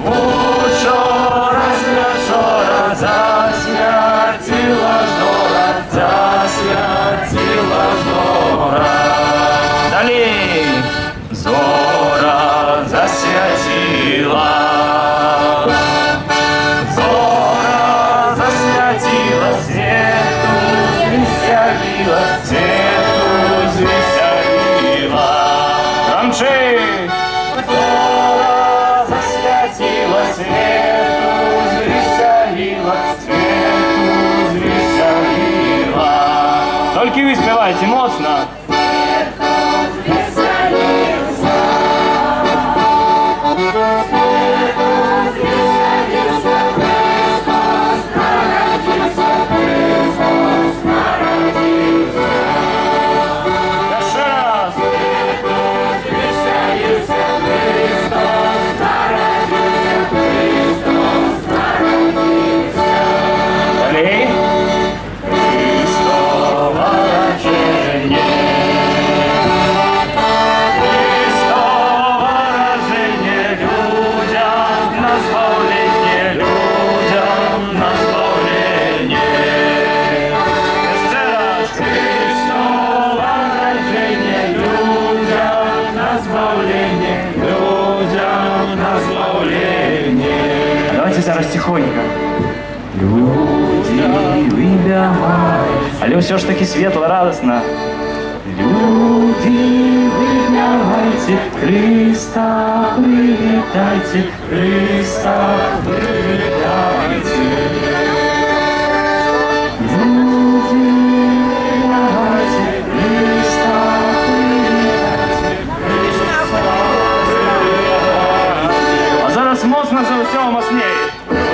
Учора засвятила зора, засвятила зора. Далі. Зора засвятила. Зора засвятила, свету звеселила, свету звеселила. Громче! Зора засвятила, свету звеселила, свету звеселила. Только вы спевайте моцно. Давайте зараз тихонько. Люди, выбивайте. Але все ж таки светло, радостно. Люди, выбивайте, Христа привитайте, Христа привитайте. Люди, выбивайте, Христа привитайте, Христа привитайте. А зараз моцно за усього мощніше.